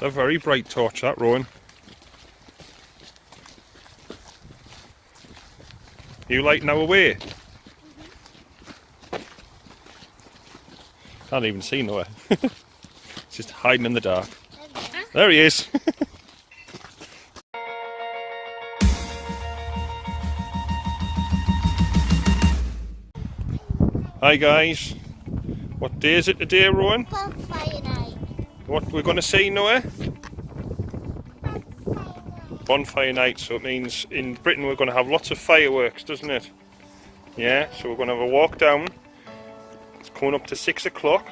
a very bright torch, that, Rowan. You lighting our way? Can't even see Noah. It's just hiding in the dark. There he is. Hi guys. What day is it today, Rowan? Bonfire Night. What we're going to see, Noah? Bonfire Night, so it means in Britain we're going to have lots of fireworks, doesn't it? Yeah, so we're going to have a walk down. It's coming up to 6 o'clock.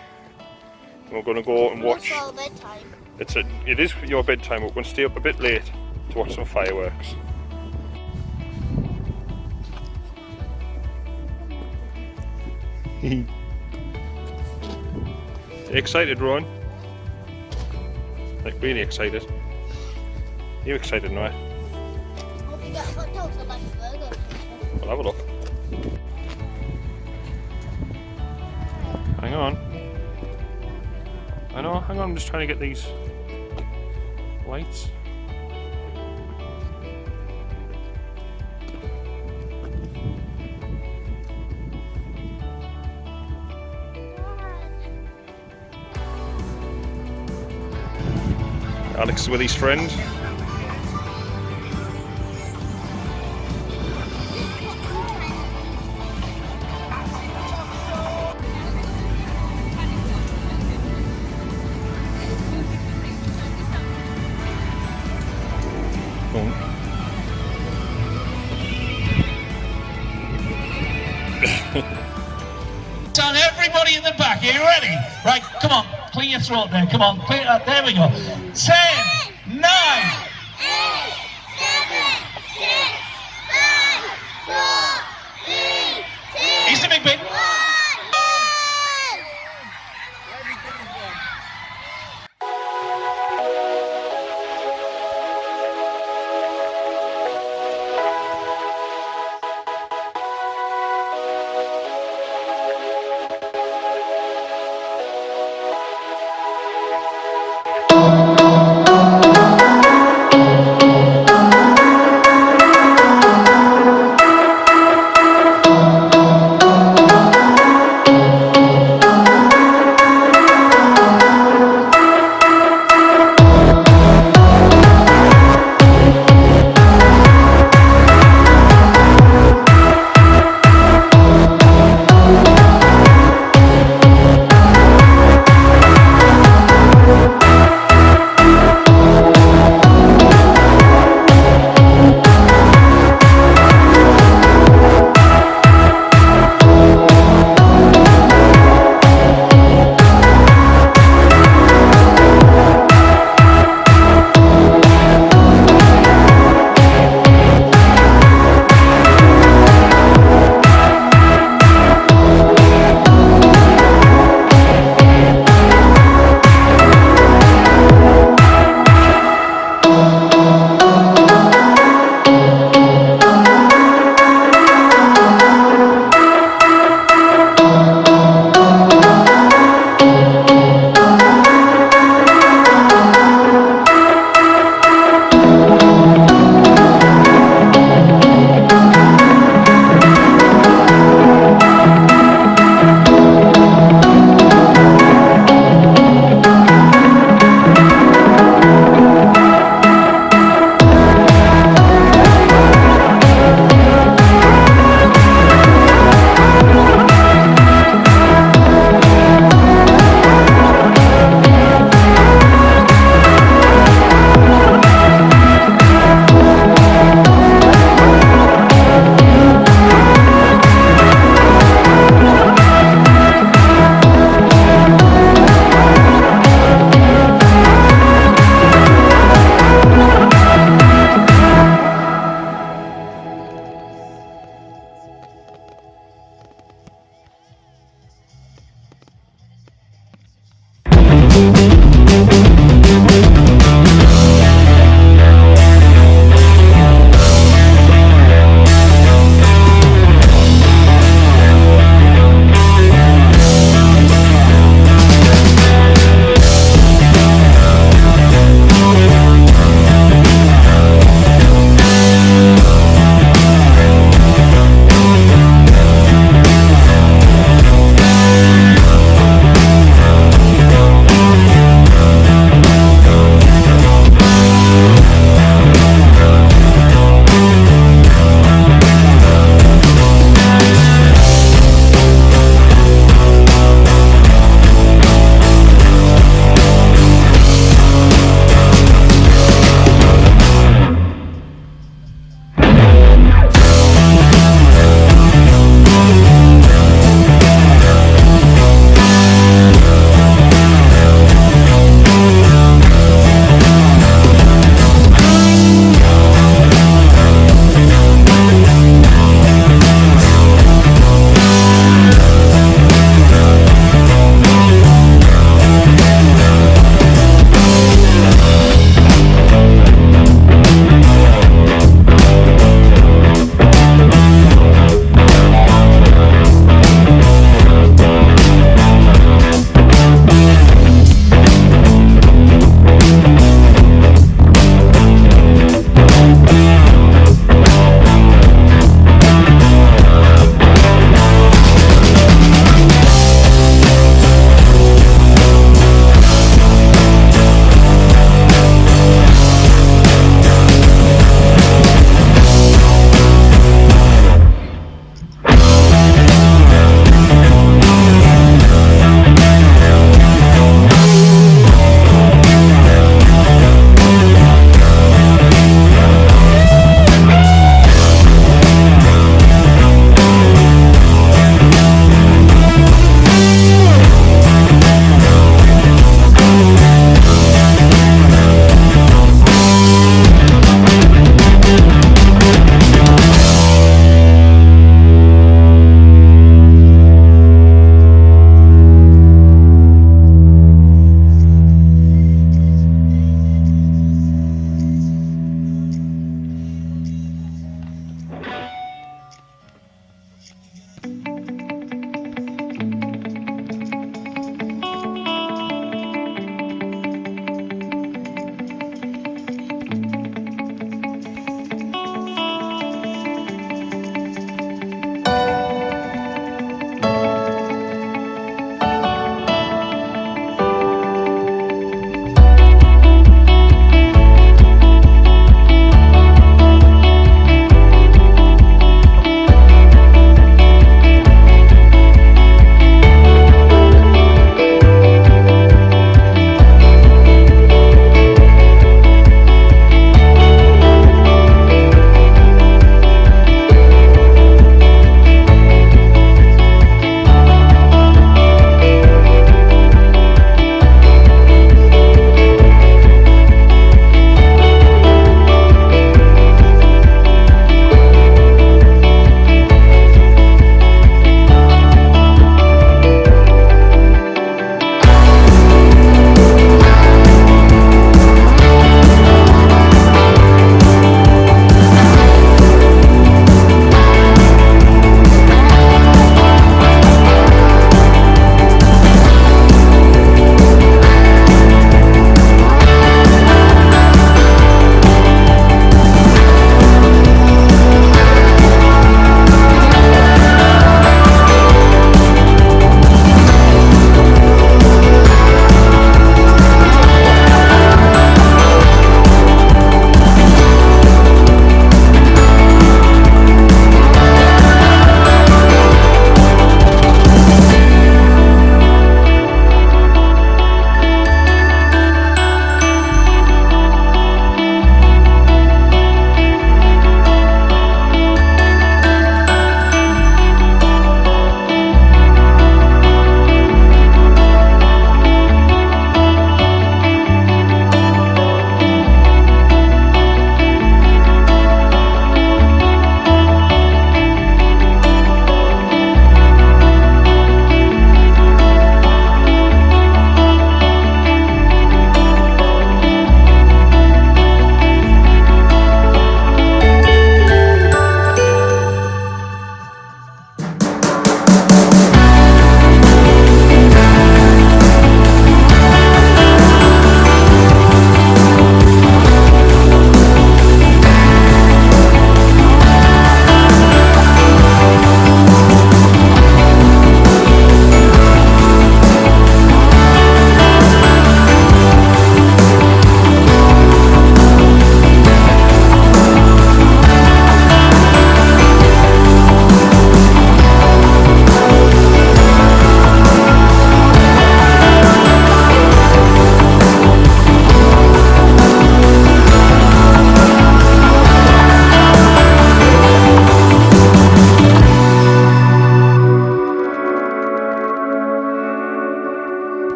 We're going to go and watch. It's our bedtime. It is your bedtime, but we're going to stay up a bit late to watch some fireworks. Excited, Rowan? Like really excited? You excited, Noah? Hope you get a hot dog, so like a burger. We'll have a look. Hang on. I know, hang on, I'm just trying to get these lights. Alex is with his friend. On everybody in the back, are you ready? Right, come on, clear your throat there, come on, clear, there we go. 10, 9, 8, 7, 6, 5, 4, 3, 2, he's the big bit.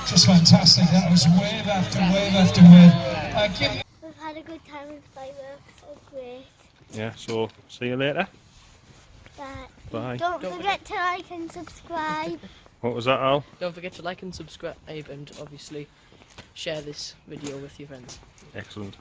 Just fantastic. That was wave after wave after wave. We've had a good time with fireworks. So great. Yeah, so see you later. Bye. Bye. Don't forget to like and subscribe. What was that, Al? Don't forget to like and subscribe and obviously share this video with your friends. Excellent.